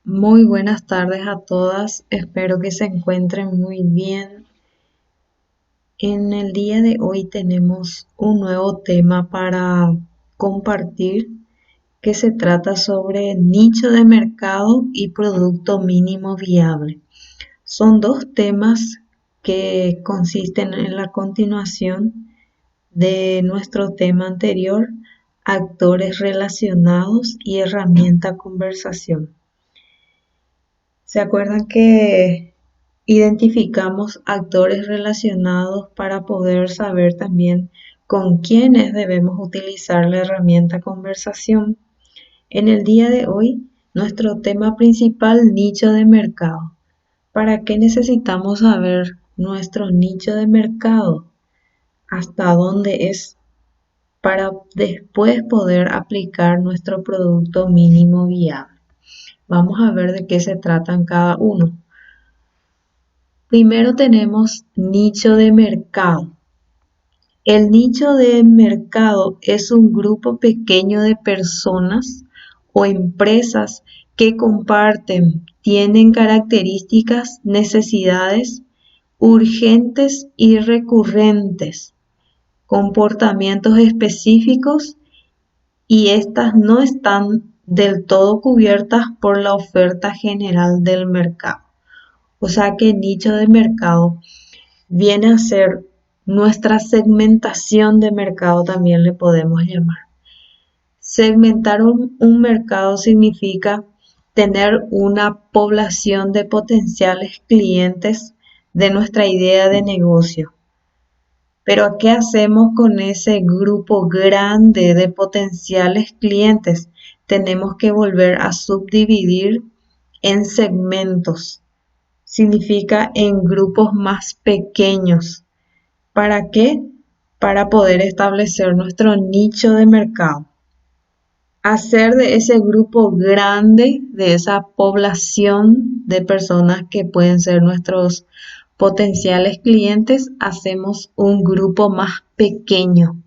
Muy buenas tardes a todas, espero que se encuentren muy bien. En el día de hoy tenemos un nuevo tema para compartir que se trata sobre nicho de mercado y producto mínimo viable. Son dos temas que consisten en la continuación de nuestro tema anterior, actores relacionados y herramienta conversación. ¿Se acuerdan que identificamos actores relacionados para poder saber también con quiénes debemos utilizar la herramienta conversación? En el día de hoy, nuestro tema principal, nicho de mercado. ¿Para qué necesitamos saber nuestro nicho de mercado? ¿Hasta dónde es? Para después poder aplicar nuestro producto mínimo viable. Vamos a ver de qué se tratan cada uno. Primero tenemos nicho de mercado. El nicho de mercado es un grupo pequeño de personas o empresas que comparten, tienen características, necesidades urgentes y recurrentes, comportamientos específicos y estas no están del todo cubiertas por la oferta general del mercado. O sea que nicho de mercado viene a ser nuestra segmentación de mercado, también le podemos llamar. Segmentar un mercado significa tener una población de potenciales clientes de nuestra idea de negocio. Pero ¿qué hacemos con ese grupo grande de potenciales clientes? Tenemos que volver a subdividir en segmentos. Significa en grupos más pequeños. ¿Para qué? Para poder establecer nuestro nicho de mercado. Hacer de ese grupo grande, de esa población de personas que pueden ser nuestros potenciales clientes, hacemos un grupo más pequeño,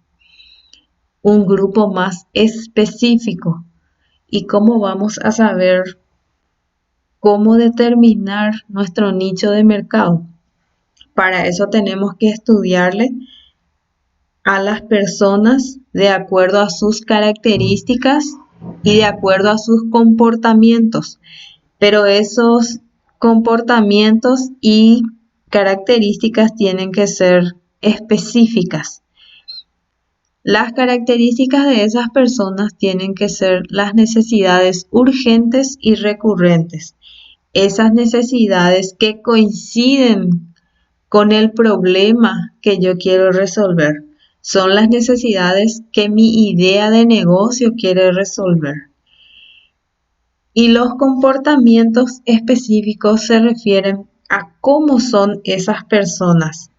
un grupo más específico. ¿Y cómo vamos a saber cómo determinar nuestro nicho de mercado? Para eso tenemos que estudiarle a las personas de acuerdo a sus características y de acuerdo a sus comportamientos. Pero esos comportamientos y características tienen que ser específicas. Las características de esas personas tienen que ser las necesidades urgentes y recurrentes. Esas necesidades que coinciden con el problema que yo quiero resolver. Son las necesidades que mi idea de negocio quiere resolver. Y los comportamientos específicos se refieren a cómo son esas personas.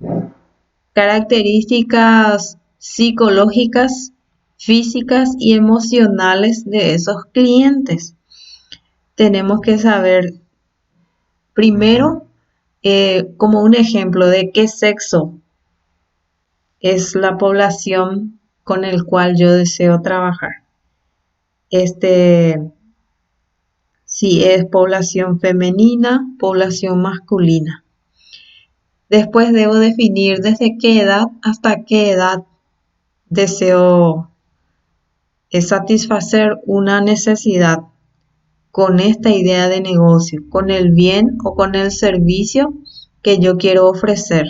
Características psicológicas, físicas y emocionales de esos clientes. Tenemos que saber primero, como un ejemplo de qué sexo es la población con el cual yo deseo trabajar. Si es población femenina, población masculina. Después debo definir desde qué edad hasta qué edad deseo satisfacer una necesidad con esta idea de negocio, con el bien o con el servicio que yo quiero ofrecer.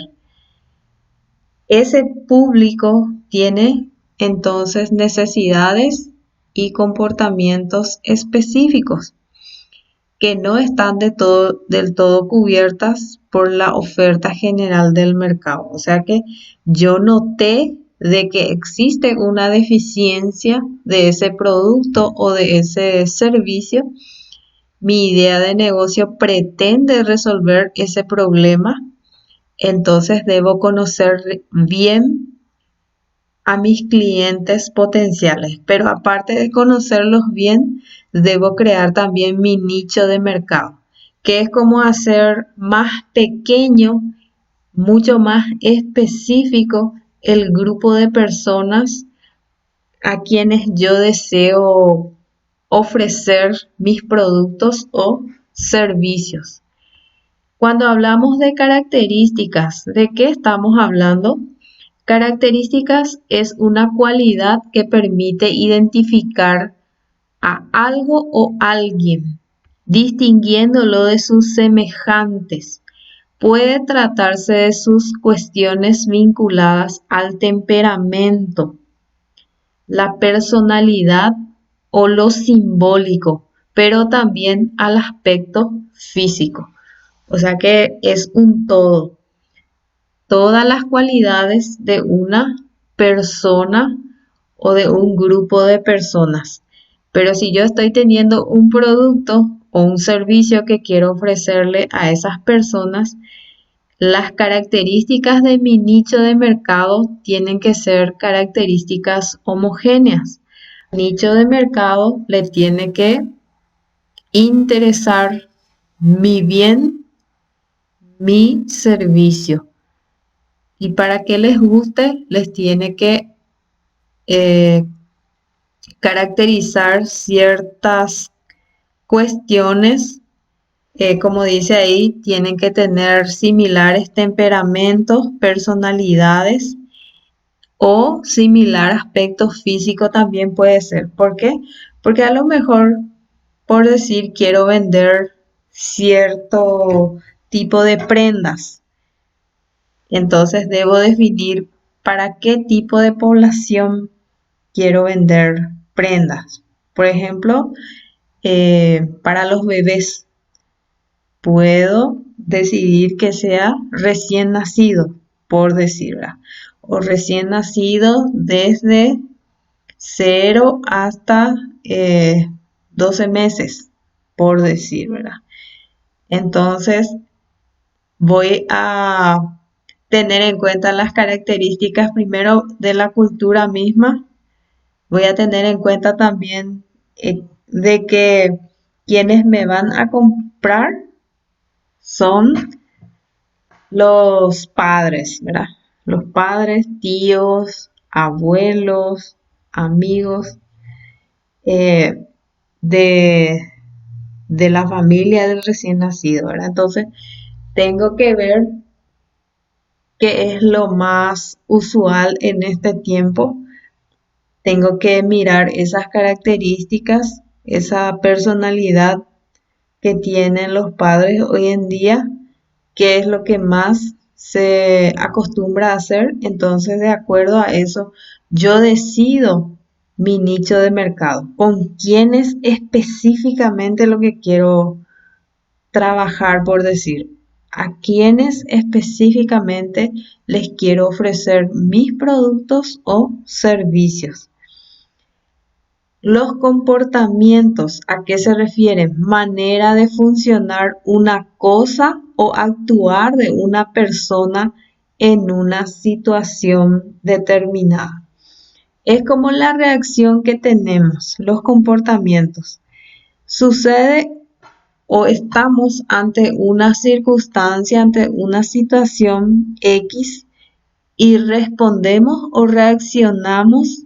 Ese público tiene entonces necesidades y comportamientos específicos que no están del todo cubiertas por la oferta general del mercado. O sea que yo noté de que existe una deficiencia de ese producto o de ese servicio. Mi idea de negocio pretende resolver ese problema. Entonces debo conocer bien a mis clientes potenciales, pero aparte de conocerlos bien, debo crear también mi nicho de mercado, que es como hacer más pequeño, mucho más específico el grupo de personas a quienes yo deseo ofrecer mis productos o servicios. Cuando hablamos de características, ¿de qué estamos hablando? Características es una cualidad que permite identificar a algo o alguien, distinguiéndolo de sus semejantes. Puede tratarse de sus cuestiones vinculadas al temperamento, la personalidad o lo simbólico, pero también al aspecto físico. O sea que es un todo. Todas las cualidades de una persona o de un grupo de personas. Pero si yo estoy teniendo un producto o un servicio que quiero ofrecerle a esas personas, las características de mi nicho de mercado tienen que ser características homogéneas. Nicho de mercado le tiene que interesar mi bien, mi servicio. Y para que les guste, les tiene que eh, caracterizar ciertas cuestiones, como dice ahí, tienen que tener similares temperamentos, personalidades o similar aspecto físico también puede ser. ¿Por qué? Porque a lo mejor, por decir, quiero vender cierto tipo de prendas. Entonces debo definir para qué tipo de población quiero vender prendas. Por ejemplo, para los bebés puedo decidir que sea recién nacido, por decir, ¿verdad? O recién nacido desde 0 hasta 12 meses, por decir, ¿verdad? Entonces voy a tener en cuenta las características primero de la cultura misma. Voy a tener en cuenta también de que quienes me van a comprar son los padres, ¿verdad? Los padres, tíos, abuelos, amigos eh, de, de la familia del recién nacido, ¿verdad? Entonces, tengo que ver qué es lo más usual en este tiempo. Tengo que mirar esas características, esa personalidad que tienen los padres hoy en día, qué es lo que más se acostumbra a hacer. Entonces, de acuerdo a eso, yo decido mi nicho de mercado, con quién es específicamente lo que quiero trabajar, por decir, a quiénes específicamente les quiero ofrecer mis productos o servicios. Los comportamientos, ¿a qué se refieren? Manera de funcionar una cosa o actuar de una persona en una situación determinada. Es como la reacción que tenemos, los comportamientos. Sucede o estamos ante una circunstancia, ante una situación X y respondemos o reaccionamos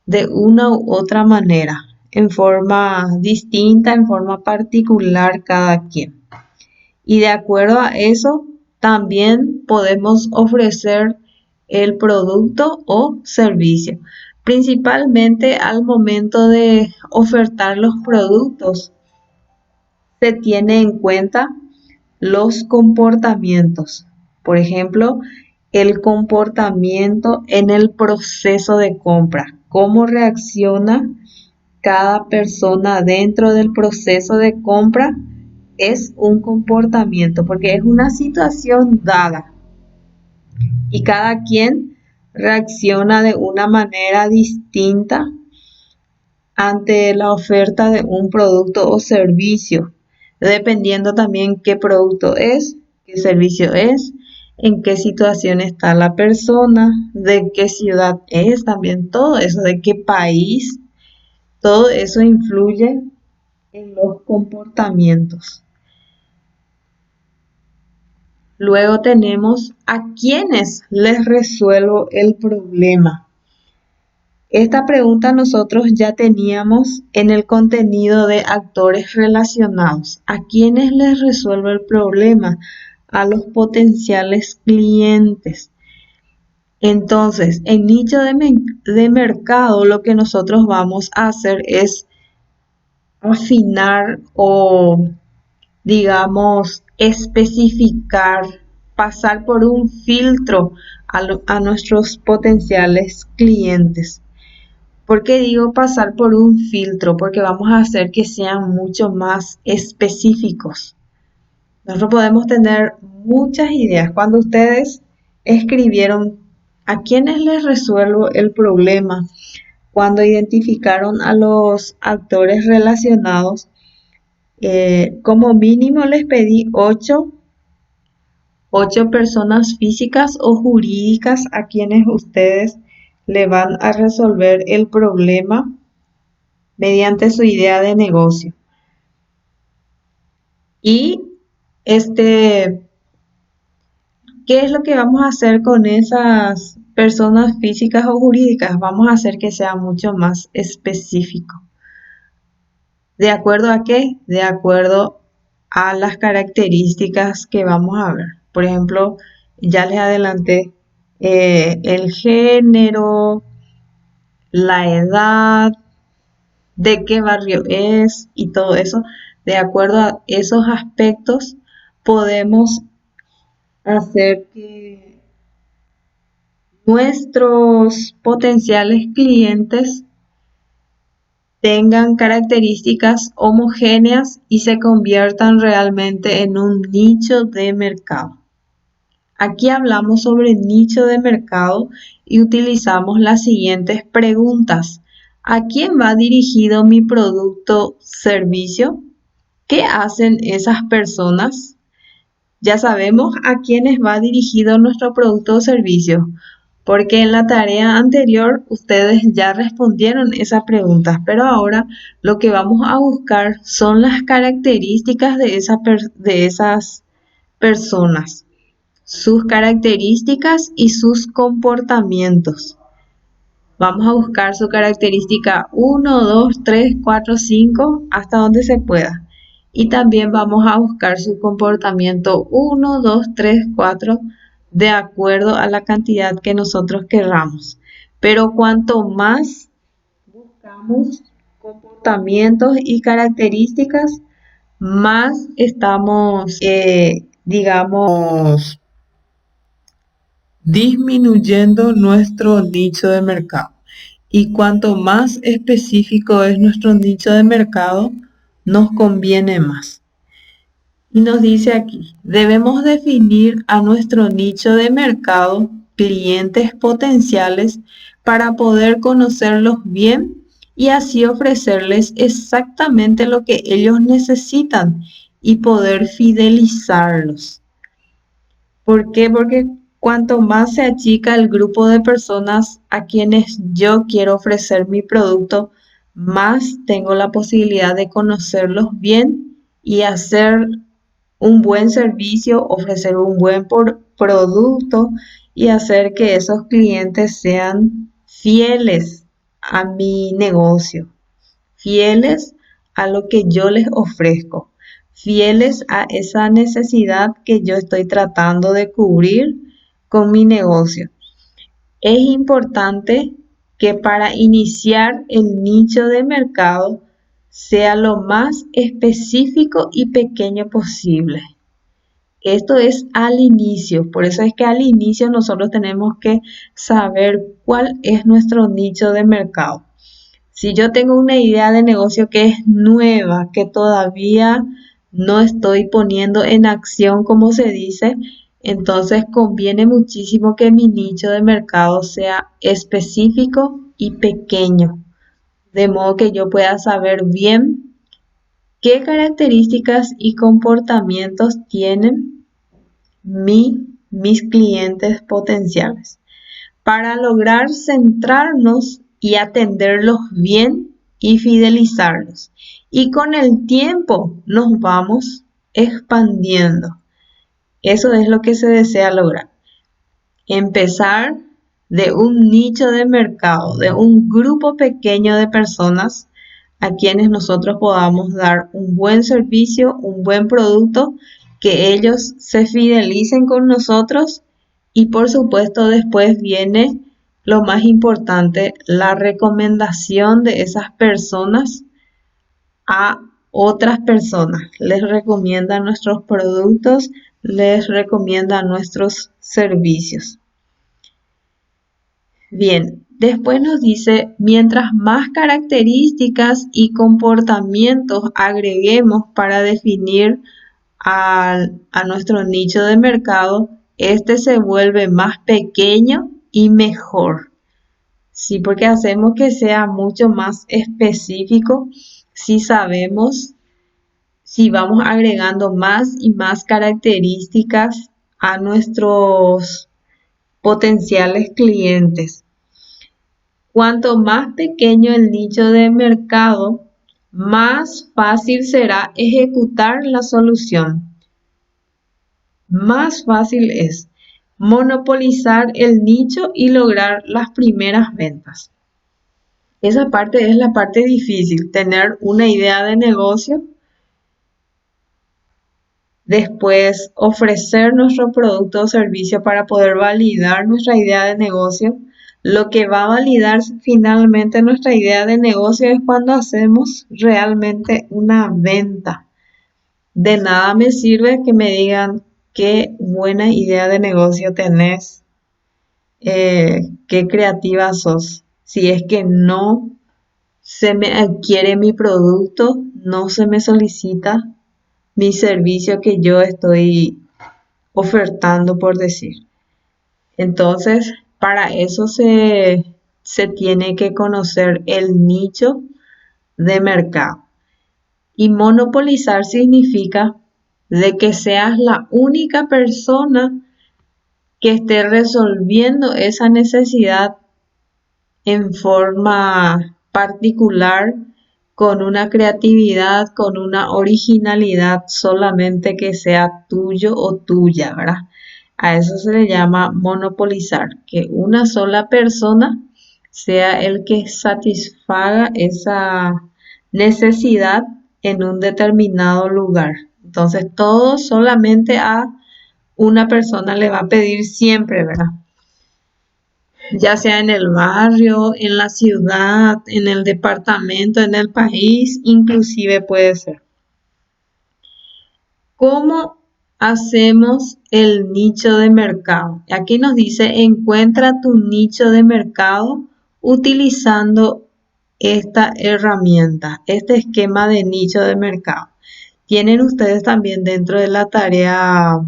de una u otra manera, en forma distinta, en forma particular cada quien. Y de acuerdo a eso, también podemos ofrecer el producto o servicio. Principalmente al momento de ofertar los productos, se tiene en cuenta los comportamientos. Por ejemplo, el comportamiento en el proceso de compra. Cómo reacciona cada persona dentro del proceso de compra es un comportamiento, porque es una situación dada y cada quien reacciona de una manera distinta ante la oferta de un producto o servicio, dependiendo también qué producto es, qué servicio es, en qué situación está la persona, de qué ciudad es, también todo eso, de qué país, todo eso influye en los comportamientos. Luego tenemos a quienes les resuelvo el problema. Esta pregunta nosotros ya teníamos en el contenido de actores relacionados. ¿A quiénes les resuelvo el problema? A los potenciales clientes. Entonces, en nicho de mercado, lo que nosotros vamos a hacer es afinar o, digamos, especificar, pasar por un filtro a nuestros potenciales clientes. ¿Por qué digo pasar por un filtro? Porque vamos a hacer que sean mucho más específicos. Nosotros podemos tener muchas ideas. Cuando ustedes escribieron a quiénes les resuelvo el problema, cuando identificaron a los actores relacionados, como mínimo les pedí 8 personas físicas o jurídicas a quienes ustedes le van a resolver el problema mediante su idea de negocio. Y ¿qué es lo que vamos a hacer con esas personas físicas o jurídicas? Vamos a hacer que sea mucho más específico. ¿De acuerdo a qué? De acuerdo a las características que vamos a ver. Por ejemplo, ya les adelanté el género, la edad, de qué barrio es y todo eso. De acuerdo a esos aspectos, podemos hacer que nuestros potenciales clientes tengan características homogéneas y se conviertan realmente en un nicho de mercado. Aquí hablamos sobre nicho de mercado y utilizamos las siguientes preguntas. ¿A quién va dirigido mi producto o servicio? ¿Qué hacen esas personas? Ya sabemos a quiénes va dirigido nuestro producto o servicio, porque en la tarea anterior ustedes ya respondieron esas preguntas, pero ahora lo que vamos a buscar son las características de esas personas, sus características y sus comportamientos. Vamos a buscar su característica 1, 2, 3, 4, 5, hasta donde se pueda. Y también vamos a buscar su comportamiento 1, 2, 3, 4, de acuerdo a la cantidad que nosotros querramos. Pero cuanto más buscamos comportamientos y características, más estamos, digamos, disminuyendo nuestro nicho de mercado. Y cuanto más específico es nuestro nicho de mercado, nos conviene más. Y nos dice aquí, debemos definir a nuestro nicho de mercado, clientes potenciales, para poder conocerlos bien y así ofrecerles exactamente lo que ellos necesitan y poder fidelizarlos. ¿Por qué? Porque cuanto más se achica el grupo de personas a quienes yo quiero ofrecer mi producto, más tengo la posibilidad de conocerlos bien y hacer un buen servicio, ofrecer un buen producto y hacer que esos clientes sean fieles a mi negocio, fieles a lo que yo les ofrezco, fieles a esa necesidad que yo estoy tratando de cubrir con mi negocio. Es importante que para iniciar el nicho de mercado sea lo más específico y pequeño posible. Esto es al inicio, por eso es que al inicio nosotros tenemos que saber cuál es nuestro nicho de mercado. Si yo tengo una idea de negocio que es nueva, que todavía no estoy poniendo en acción, como se dice, entonces conviene muchísimo que mi nicho de mercado sea específico y pequeño, de modo que yo pueda saber bien qué características y comportamientos tienen mis clientes potenciales, para lograr centrarnos y atenderlos bien y fidelizarlos. Y con el tiempo nos vamos expandiendo. Eso es lo que se desea lograr. Empezar de un nicho de mercado, de un grupo pequeño de personas a quienes nosotros podamos dar un buen servicio, un buen producto, que ellos se fidelicen con nosotros y por supuesto después viene lo más importante, la recomendación de esas personas a otras personas. Les recomiendan nuestros productos, les recomiendan nuestros servicios. Bien, después nos dice, mientras más características y comportamientos agreguemos para definir a nuestro nicho de mercado, este se vuelve más pequeño y mejor. Sí, porque hacemos que sea mucho más específico si sabemos, si vamos agregando más y más características a nuestros potenciales clientes. Cuanto más pequeño el nicho de mercado, más fácil será ejecutar la solución. Más fácil es monopolizar el nicho y lograr las primeras ventas. Esa parte es la parte difícil, tener una idea de negocio, después ofrecer nuestro producto o servicio para poder validar nuestra idea de negocio. Lo que va a validar finalmente nuestra idea de negocio es cuando hacemos realmente una venta. De nada me sirve que me digan qué buena idea de negocio tenés, qué creativa sos, si es que no se me adquiere mi producto, no se me solicita mi servicio que yo estoy ofertando, por decir. Entonces, para eso se tiene que conocer el nicho de mercado. Y monopolizar significa de que seas la única persona que esté resolviendo esa necesidad en forma particular, con una creatividad, con una originalidad solamente que sea tuyo o tuya, ¿verdad? A eso se le llama monopolizar, que una sola persona sea el que satisfaga esa necesidad en un determinado lugar. Entonces, todo solamente a una persona le va a pedir siempre, ¿verdad? Ya sea en el barrio, en la ciudad, en el departamento, en el país, inclusive puede ser. ¿Cómo hacemos el nicho de mercado? Aquí nos dice, encuentra tu nicho de mercado utilizando esta herramienta, este esquema de nicho de mercado. Tienen ustedes también dentro de la tarea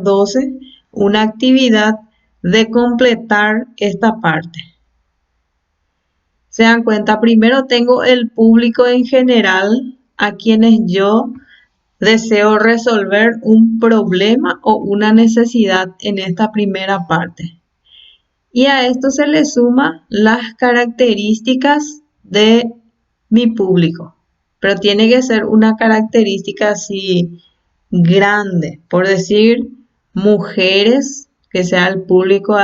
12 una actividad de completar esta parte. Se dan cuenta, primero tengo el público en general a quienes yo deseo resolver un problema o una necesidad en esta primera parte. Y a esto se le suma las características de mi público. Pero tiene que ser una característica así grande, por decir, mujeres, que sea el público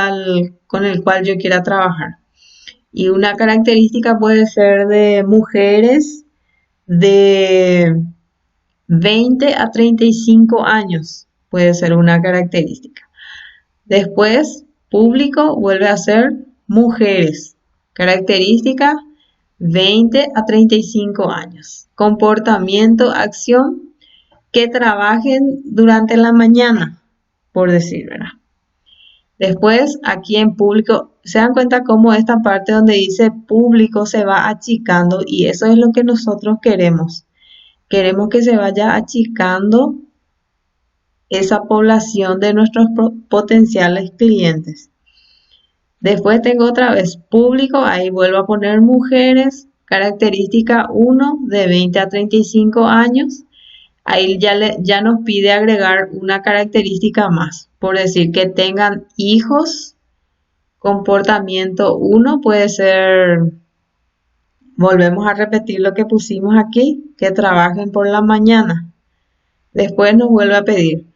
con el cual yo quiera trabajar. Y una característica puede ser de mujeres de 20 a 35 años, puede ser una característica. Después, público vuelve a ser mujeres. Característica 20 a 35 años. Comportamiento, acción, que trabajen durante la mañana, por decir, ¿verdad? Después, aquí en público, se dan cuenta cómo esta parte donde dice público se va achicando y eso es lo que nosotros queremos. Queremos que se vaya achicando esa población de nuestros potenciales clientes. Después tengo otra vez público, ahí vuelvo a poner mujeres, característica 1 de 20 a 35 años. Ahí ya nos pide agregar una característica más, por decir que tengan hijos. Comportamiento 1 puede ser, volvemos a repetir lo que pusimos aquí, que trabajen por la mañana. Después nos vuelve a pedir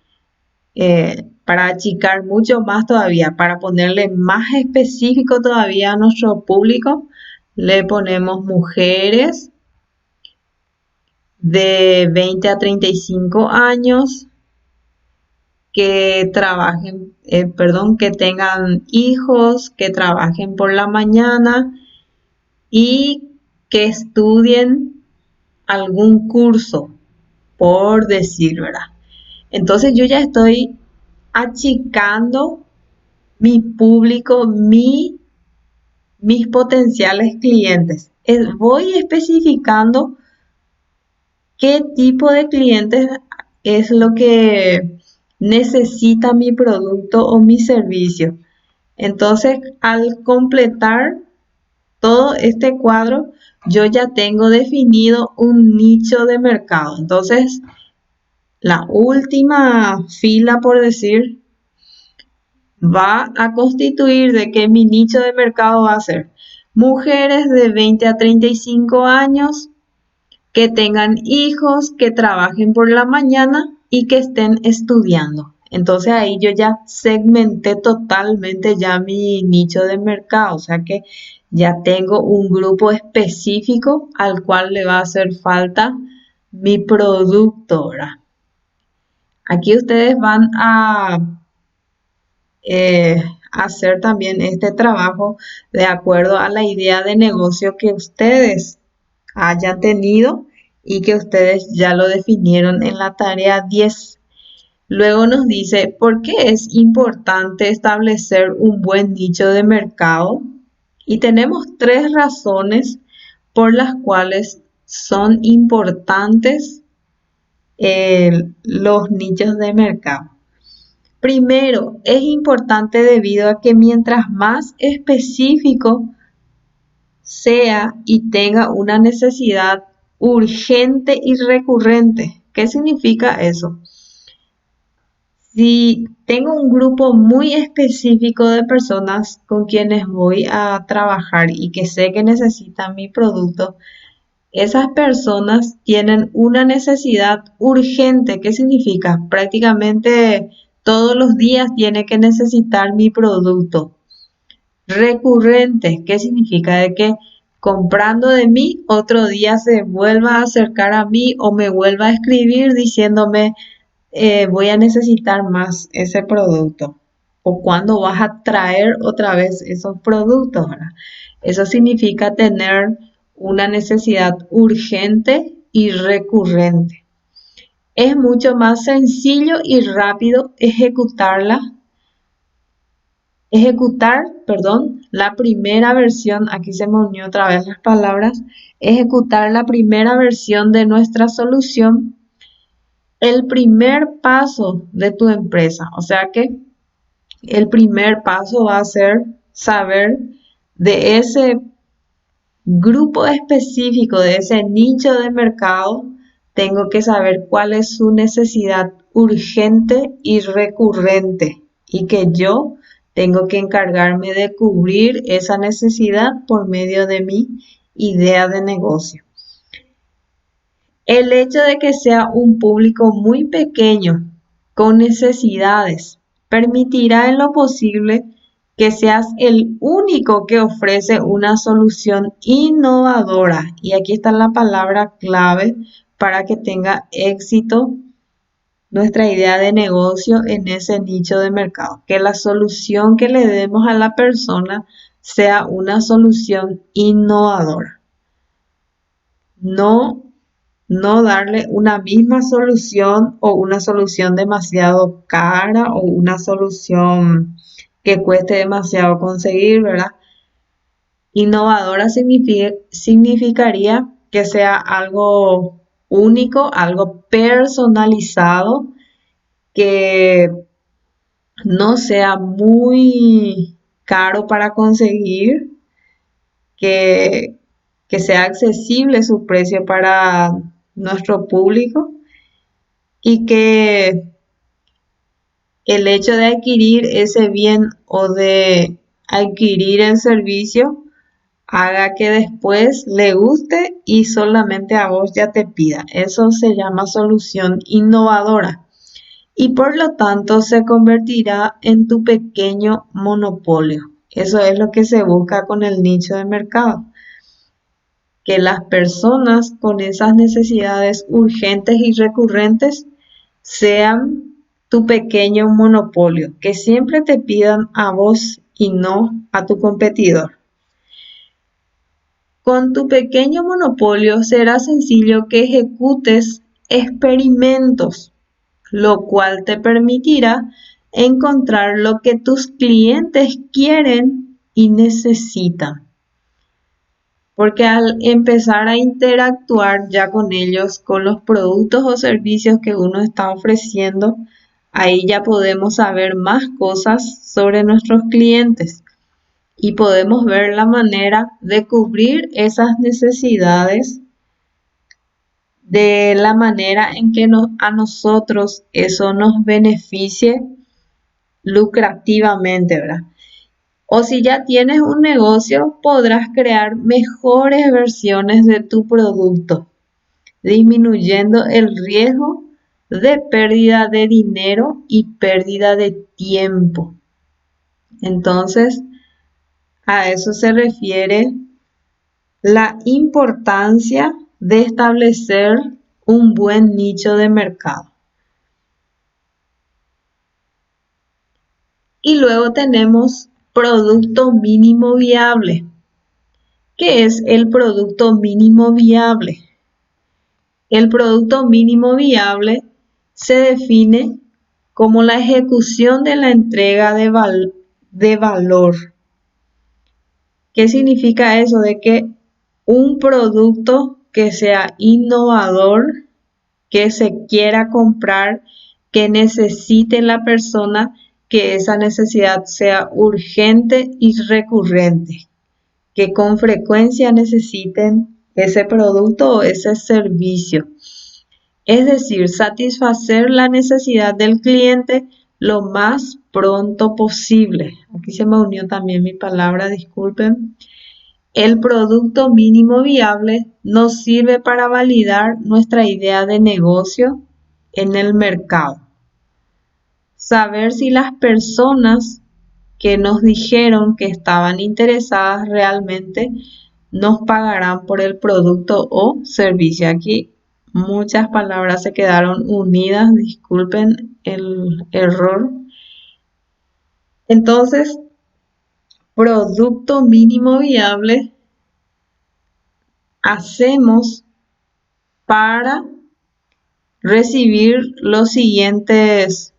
para achicar mucho más todavía, para ponerle más específico todavía a nuestro público, le ponemos mujeres de 20 a 35 años que trabajen, que tengan hijos, que trabajen por la mañana y que estudien algún curso, por decir, ¿verdad? Entonces yo ya estoy achicando mi público, mis potenciales clientes. Voy especificando qué tipo de clientes es lo que necesita mi producto o mi servicio. Entonces, al completar todo este cuadro, yo ya tengo definido un nicho de mercado. Entonces, la última fila, por decir, va a constituir de que mi nicho de mercado va a ser mujeres de 20 a 35 años que tengan hijos, que trabajen por la mañana y que estén estudiando. Entonces ahí yo ya segmenté totalmente ya mi nicho de mercado, o sea que ya tengo un grupo específico al cual le va a hacer falta mi producto, ¿verdad? Aquí ustedes van a hacer también este trabajo de acuerdo a la idea de negocio que ustedes hayan tenido y que ustedes ya lo definieron en la tarea 10. Luego nos dice, ¿por qué es importante establecer un buen nicho de mercado? Y tenemos 3 razones por las cuales son importantes los nichos de mercado. Primero, es importante debido a que mientras más específico sea y tenga una necesidad urgente y recurrente. ¿Qué significa eso? Si tengo un grupo muy específico de personas con quienes voy a trabajar y que sé que necesitan mi producto, esas personas tienen una necesidad urgente. ¿Qué significa? Prácticamente todos los días tiene que necesitar mi producto. Recurrente, ¿qué significa? De que comprando de mí, otro día se vuelva a acercar a mí o me vuelva a escribir diciéndome voy a necesitar más ese producto. O cuándo vas a traer otra vez esos productos, ¿verdad? Eso significa tener una necesidad urgente y recurrente. Es mucho más sencillo y rápido ejecutar, la primera versión, aquí se me unió otra vez las palabras, ejecutar la primera versión de nuestra solución, el primer paso de tu empresa. O sea que el primer paso va a ser saber de ese grupo específico, de ese nicho de mercado, tengo que saber cuál es su necesidad urgente y recurrente y que yo tengo que encargarme de cubrir esa necesidad por medio de mi idea de negocio. El hecho de que sea un público muy pequeño, con necesidades, permitirá en lo posible que seas el único que ofrece una solución innovadora. Y aquí está la palabra clave para que tenga éxito nuestra idea de negocio en ese nicho de mercado. Que la solución que le demos a la persona sea una solución innovadora. No darle una misma solución o una solución demasiado cara o una solución que cueste demasiado conseguir, ¿verdad? Innovadora significaría que sea algo único, algo personalizado, que no sea muy caro para conseguir, que sea accesible su precio para nuestro público y que el hecho de adquirir ese bien o de adquirir el servicio haga que después le guste y solamente a vos ya te pida. Eso se llama solución innovadora. y por lo tanto se convertirá en tu pequeño monopolio. Eso es lo que se busca con el nicho de mercado, que las personas con esas necesidades urgentes y recurrentes sean tu pequeño monopolio, que siempre te pidan a vos y no a tu competidor. Con tu pequeño monopolio será sencillo que ejecutes experimentos, lo cual te permitirá encontrar lo que tus clientes quieren y necesitan. Porque al empezar a interactuar ya con ellos, con los productos o servicios que uno está ofreciendo, ahí ya podemos saber más cosas sobre nuestros clientes y podemos ver la manera de cubrir esas necesidades de la manera en que a nosotros eso nos beneficie lucrativamente, ¿verdad? O si ya tienes un negocio, podrás crear mejores versiones de tu producto, disminuyendo el riesgo de pérdida de dinero y pérdida de tiempo. Entonces, a eso se refiere la importancia de establecer un buen nicho de mercado. Y luego tenemos producto mínimo viable. ¿Qué es el producto mínimo viable? El producto mínimo viable se define como la ejecución de la entrega de valor. ¿Qué significa eso? De que un producto que sea innovador, que se quiera comprar, que necesite la persona, que esa necesidad sea urgente y recurrente, que con frecuencia necesiten ese producto o ese servicio. Es decir, satisfacer la necesidad del cliente lo más pronto posible. Aquí se me unió también mi palabra, disculpen. El producto mínimo viable nos sirve para validar nuestra idea de negocio en el mercado. Saber si las personas que nos dijeron que estaban interesadas realmente nos pagarán por el producto o servicio. Aquí muchas palabras se quedaron unidas, disculpen el error. Entonces, producto mínimo viable hacemos para recibir los siguientes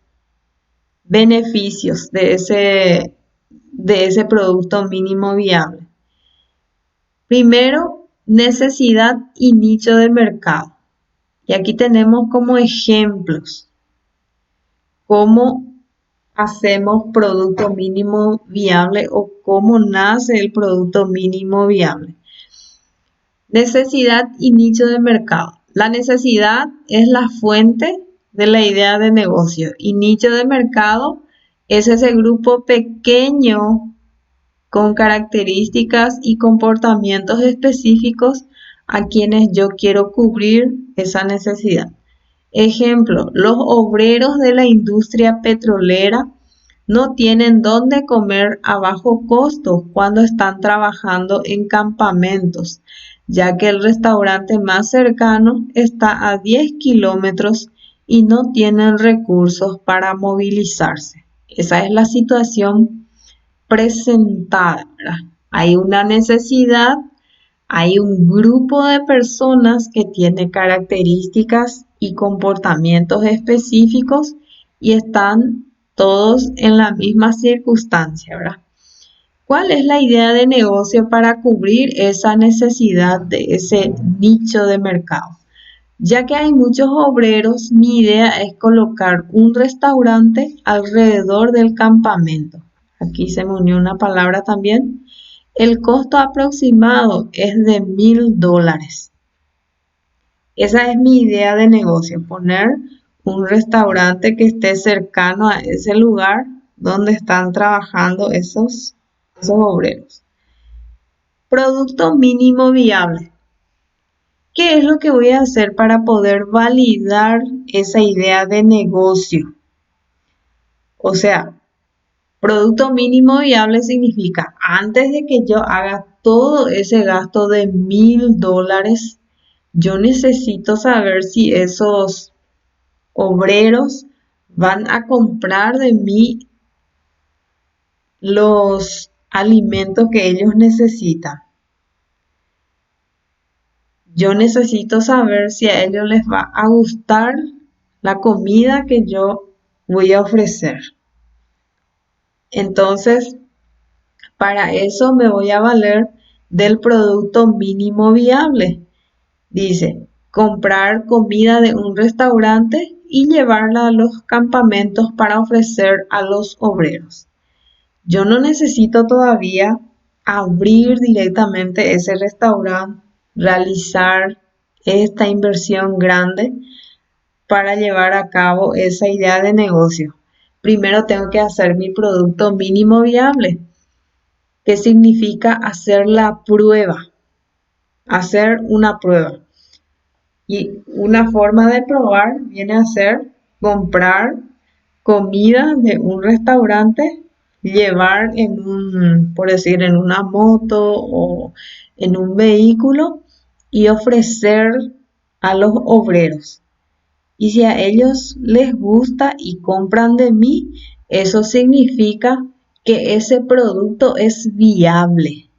beneficios de ese producto mínimo viable. Primero, necesidad y nicho de mercado. Y aquí tenemos como ejemplos cómo hacemos producto mínimo viable o cómo nace el producto mínimo viable. Necesidad y nicho de mercado. La necesidad es la fuente de la idea de negocio y nicho de mercado es ese grupo pequeño con características y comportamientos específicos a quienes yo quiero cubrir esa necesidad. Ejemplo, los obreros de la industria petrolera no tienen dónde comer a bajo costo cuando están trabajando en campamentos, ya que el restaurante más cercano está a 10 kilómetros y no tienen recursos para movilizarse. Esa es la situación presentada, ¿verdad? Hay una necesidad, hay un grupo de personas que tiene características y comportamientos específicos y están todos en la misma circunstancia, ¿verdad? ¿Cuál es la idea de negocio para cubrir esa necesidad de ese nicho de mercado? Ya que hay muchos obreros, mi idea es colocar un restaurante alrededor del campamento. Aquí se me unió una palabra también. El costo aproximado es de $1,000. Esa es mi idea de negocio, poner un restaurante que esté cercano a ese lugar donde están trabajando esos obreros. Producto mínimo viable. ¿Qué es lo que voy a hacer para poder validar esa idea de negocio? O sea, producto mínimo viable significa, antes de que yo haga todo ese gasto de $1000, yo necesito saber si esos obreros van a comprar de mí los alimentos que ellos necesitan. Yo necesito saber si a ellos les va a gustar la comida que yo voy a ofrecer. Entonces, para eso me voy a valer del producto mínimo viable. Dice, comprar comida de un restaurante y llevarla a los campamentos para ofrecer a los obreros. Yo no necesito todavía abrir directamente ese restaurante, realizar esta inversión grande para llevar a cabo esa idea de negocio. Primero tengo que hacer mi producto mínimo viable, que significa hacer la prueba, hacer una prueba. Y una forma de probar viene a ser comprar comida de un restaurante, llevar por decir, en una moto o en un vehículo y ofrecer a los obreros. Y si a ellos les gusta y compran de mí, eso significa que ese producto es viable,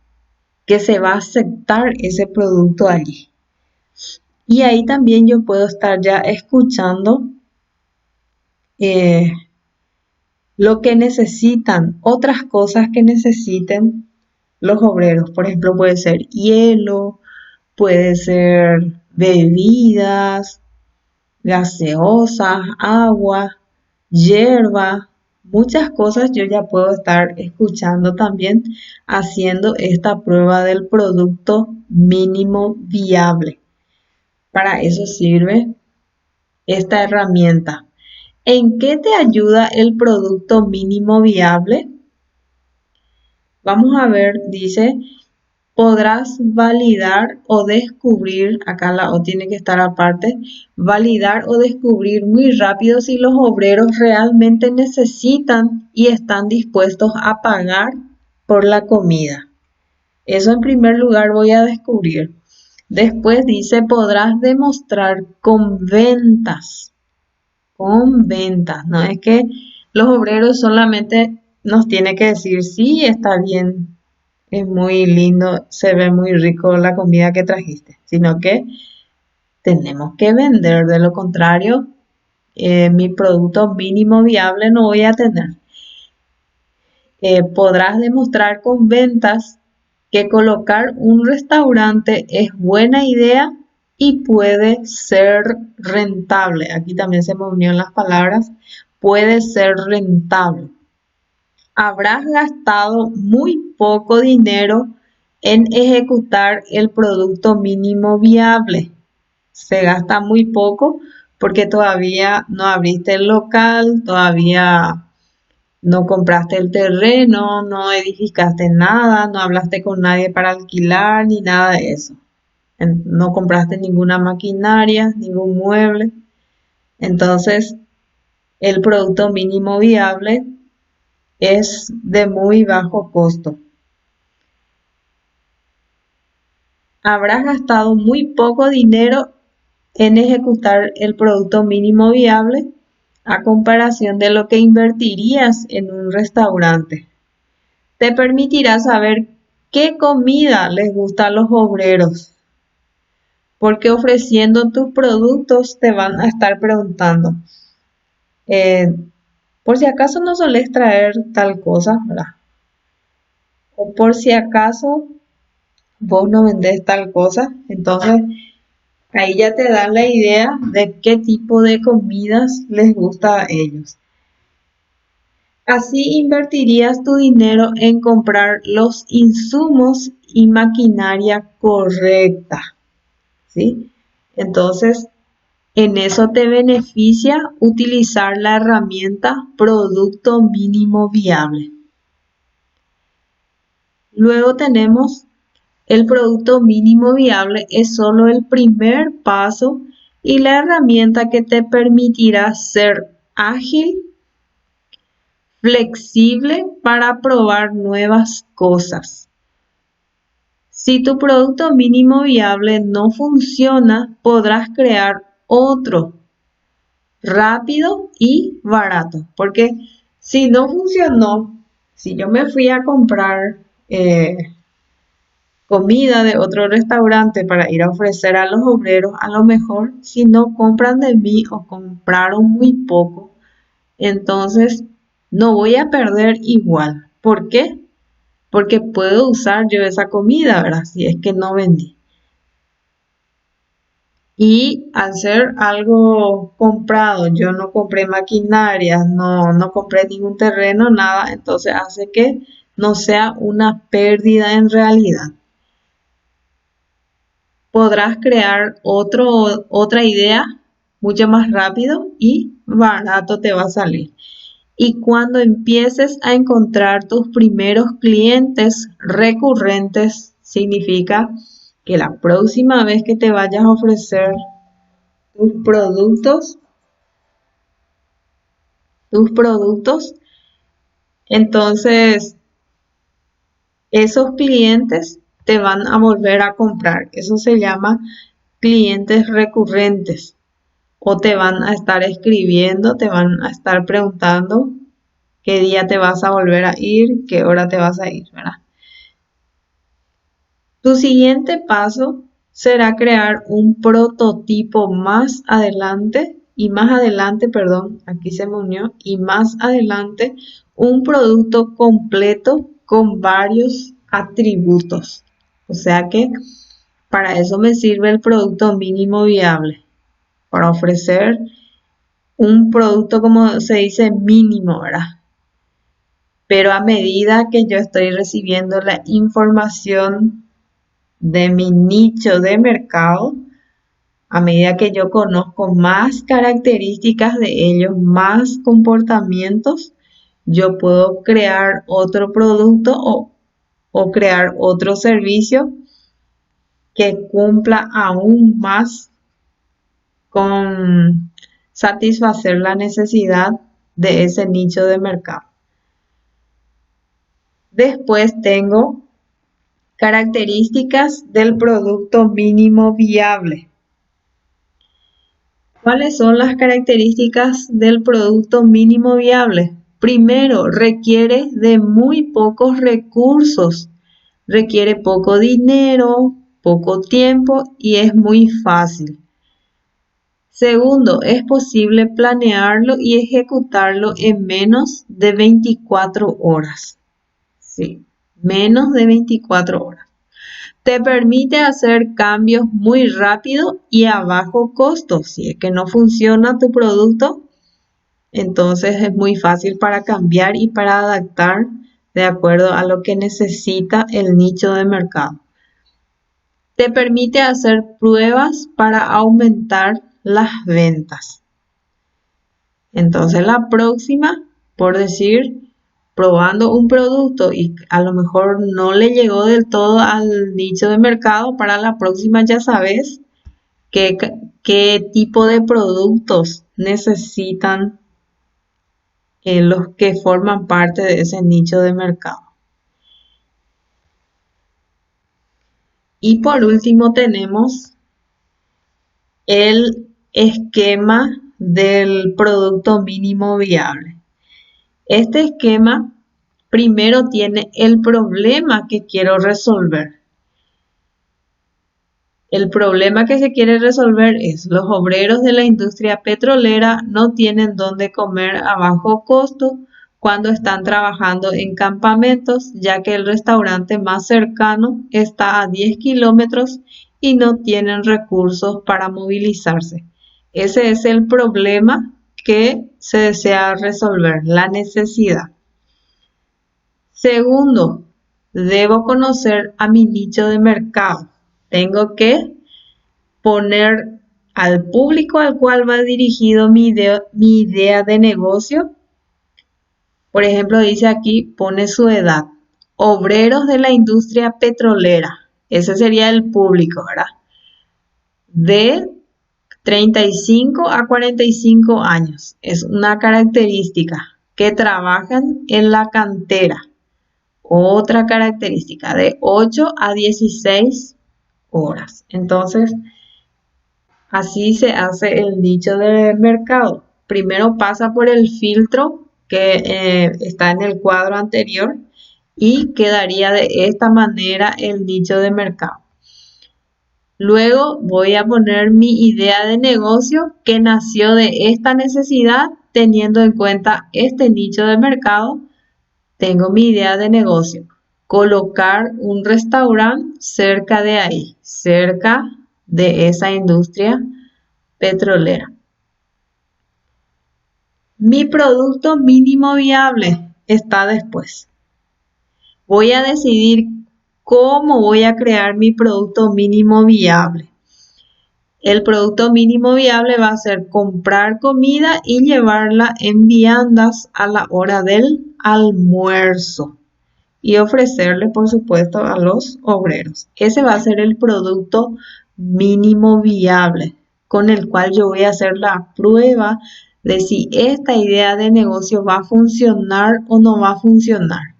que se va a aceptar ese producto allí. Y ahí también yo puedo estar ya escuchando lo que necesitan, otras cosas que necesiten los obreros. Por ejemplo, puede ser hielo, puede ser bebidas, gaseosas, agua, hierba, muchas cosas yo ya puedo estar escuchando también haciendo esta prueba del producto mínimo viable. Para eso sirve esta herramienta. ¿En qué te ayuda el producto mínimo viable? Vamos a ver, dice, podrás validar o descubrir, acá la O tiene que estar aparte, validar o descubrir muy rápido si los obreros realmente necesitan y están dispuestos a pagar por la comida. Eso en primer lugar voy a descubrir. Después dice, podrás demostrar con ventas. Con ventas, no es que los obreros solamente nos tienen que decir, sí, está bien, es muy lindo, se ve muy rico la comida que trajiste, sino que tenemos que vender, de lo contrario, mi producto mínimo viable no voy a tener. Podrás demostrar con ventas que colocar un restaurante es buena idea y puede ser rentable. Aquí también se me unieron las palabras, puede ser rentable. Habrás gastado muy poco dinero en ejecutar el producto mínimo viable. Se gasta muy poco porque todavía no abriste el local, todavía no compraste el terreno, no edificaste nada, no hablaste con nadie para alquilar ni nada de eso. No compraste ninguna maquinaria, ningún mueble. Entonces, el producto mínimo viable es de muy bajo costo. Habrás gastado muy poco dinero en ejecutar el producto mínimo viable a comparación de lo que invertirías en un restaurante. Te permitirá saber qué comida les gusta a los obreros, porque ofreciendo tus productos te van a estar preguntando, por si acaso no solés traer tal cosa, ¿verdad? O por si acaso vos no vendés tal cosa. Entonces ahí ya te dan la idea de qué tipo de comidas les gusta a ellos. Así invertirías tu dinero en comprar los insumos y maquinaria correcta, ¿sí? Entonces, en eso te beneficia utilizar la herramienta producto mínimo viable. Luego tenemos el producto mínimo viable es solo el primer paso y la herramienta que te permitirá ser ágil, flexible para probar nuevas cosas. Si tu producto mínimo viable no funciona, podrás crear otro rápido y barato. Porque si no funcionó, si yo me fui a comprar comida de otro restaurante para ir a ofrecer a los obreros, a lo mejor si no compran de mí o compraron muy poco, entonces no voy a perder igual. ¿Por qué? Porque puedo usar yo esa comida, ¿verdad? Si es que no vendí. Y al ser algo comprado, yo no compré maquinarias, no compré ningún terreno, nada, entonces hace que no sea una pérdida en realidad. Podrás crear otra idea mucho más rápido y barato te va a salir. Y cuando empieces a encontrar tus primeros clientes recurrentes, significa que la próxima vez que te vayas a ofrecer tus productos, entonces esos clientes te van a volver a comprar. Eso se llama clientes recurrentes. O te van a estar escribiendo, te van a estar preguntando qué día te vas a volver a ir, qué hora te vas a ir, ¿verdad? Tu siguiente paso será crear un prototipo más adelante, aquí se me unió, y más adelante un producto completo con varios atributos. O sea que para eso me sirve el producto mínimo viable, para ofrecer un producto, como se dice, mínimo, ¿verdad? Pero a medida que yo estoy recibiendo la información de mi nicho de mercado, a medida que yo conozco más características de ellos, más comportamientos, yo puedo crear otro producto o crear otro servicio que cumpla aún más con satisfacer la necesidad de ese nicho de mercado. Después tengo características del producto mínimo viable. ¿Cuáles son las características del producto mínimo viable? Primero, requiere de muy pocos recursos, requiere poco dinero, poco tiempo y es muy fácil. Segundo, es posible planearlo y ejecutarlo en menos de 24 horas. Sí, menos de 24 horas. Te permite hacer cambios muy rápido y a bajo costo. Si es que no funciona tu producto, entonces es muy fácil para cambiar y para adaptar de acuerdo a lo que necesita el nicho de mercado. Te permite hacer pruebas para aumentar las ventas. Entonces la próxima, por decir, probando un producto y a lo mejor no le llegó del todo al nicho de mercado, para la próxima ya sabes qué tipo de productos necesitan los que forman parte de ese nicho de mercado. Y por último tenemos el esquema del producto mínimo viable. Este esquema primero tiene el problema que quiero resolver. El problema que se quiere resolver es: los obreros de la industria petrolera no tienen dónde comer a bajo costo cuando están trabajando en campamentos, ya que el restaurante más cercano está a 10 kilómetros y no tienen recursos para movilizarse. Ese es el problema que se desea resolver, la necesidad. Segundo, debo conocer a mi nicho de mercado. Tengo que poner al público al cual va dirigido mi idea de negocio. Por ejemplo, dice aquí, pone su edad. Obreros de la industria petrolera. Ese sería el público, ¿verdad? De 35 a 45 años. Es una característica. que trabajan en la cantera. Otra característica, de 8 a 16 horas. Entonces, así se hace el nicho de mercado. Primero pasa por el filtro que está en el cuadro anterior y quedaría de esta manera el nicho de mercado. Luego voy a poner mi idea de negocio que nació de esta necesidad, teniendo en cuenta este nicho de mercado. Tengo mi idea de negocio. Colocar un restaurante cerca de ahí, cerca de esa industria petrolera. Mi producto mínimo viable está después. Voy a decidir cómo voy a crear mi producto mínimo viable. El producto mínimo viable va a ser comprar comida y llevarla en viandas a la hora del almuerzo y ofrecerle, por supuesto, a los obreros. Ese va a ser el producto mínimo viable con el cual yo voy a hacer la prueba de si esta idea de negocio va a funcionar o no va a funcionar.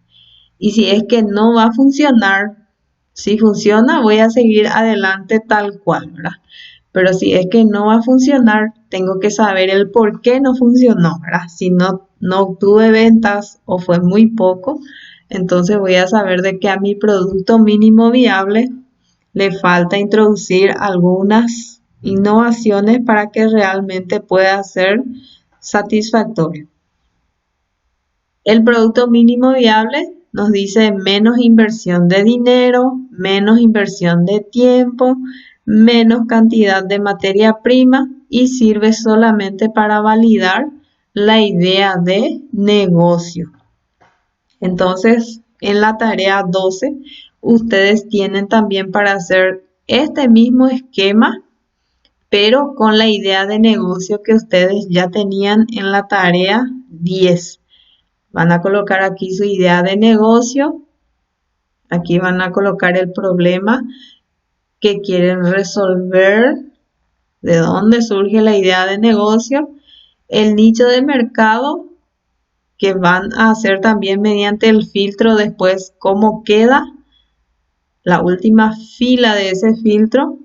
Y si es que no va a funcionar, si funciona, voy a seguir adelante tal cual, ¿verdad? Pero si es que no va a funcionar, tengo que saber el por qué no funcionó, ¿verdad? Si no obtuve ventas o fue muy poco, entonces voy a saber de que a mi producto mínimo viable le falta introducir algunas innovaciones para que realmente pueda ser satisfactorio. El producto mínimo viable nos dice menos inversión de dinero, menos inversión de tiempo, menos cantidad de materia prima y sirve solamente para validar la idea de negocio. Entonces, en la tarea 12, ustedes tienen también para hacer este mismo esquema, pero con la idea de negocio que ustedes ya tenían en la tarea 10. Van a colocar aquí su idea de negocio. Aquí van a colocar el problema que quieren resolver, de dónde surge la idea de negocio, el nicho de mercado que van a hacer también mediante el filtro después cómo queda la última fila de ese filtro,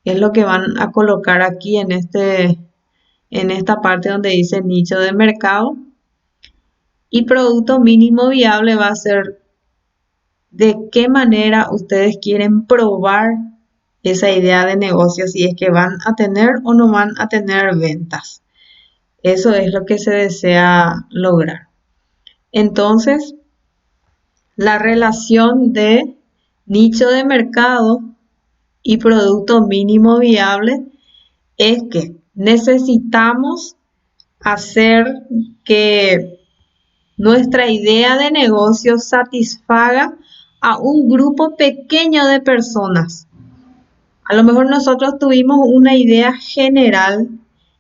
es lo que van a colocar aquí en esta parte donde dice nicho de mercado. Y producto mínimo viable va a ser de qué manera ustedes quieren probar esa idea de negocio, si es que van a tener o no van a tener ventas. Eso es lo que se desea lograr. Entonces, la relación de nicho de mercado y producto mínimo viable es que necesitamos hacer que nuestra idea de negocio satisfaga a un grupo pequeño de personas. A lo mejor nosotros tuvimos una idea general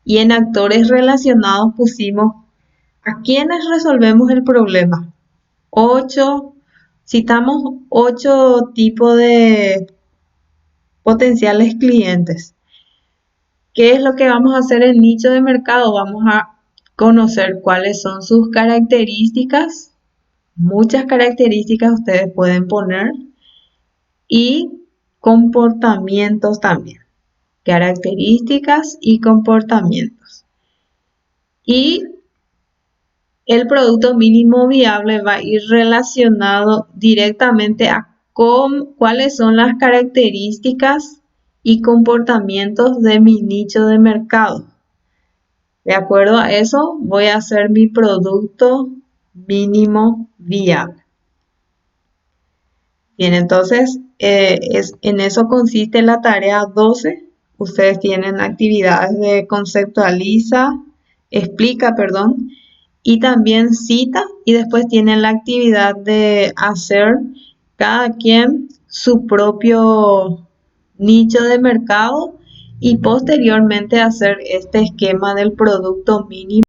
y en actores relacionados pusimos a quienes resolvemos el problema. Citamos 8 tipos de potenciales clientes. ¿Qué es lo que vamos a hacer en nicho de mercado? Vamos a conocer cuáles son sus características. Muchas características ustedes pueden poner. Y comportamientos también. Características y comportamientos. Y el producto mínimo viable va a ir relacionado directamente a cuáles son las características y comportamientos de mi nicho de mercado. De acuerdo a eso, voy a hacer mi producto mínimo viable. Bien, entonces en eso consiste la tarea 12. Ustedes tienen actividades de explica, y también cita, y después tienen la actividad de hacer cada quien su propio nicho de mercado y posteriormente hacer este esquema del producto mínimo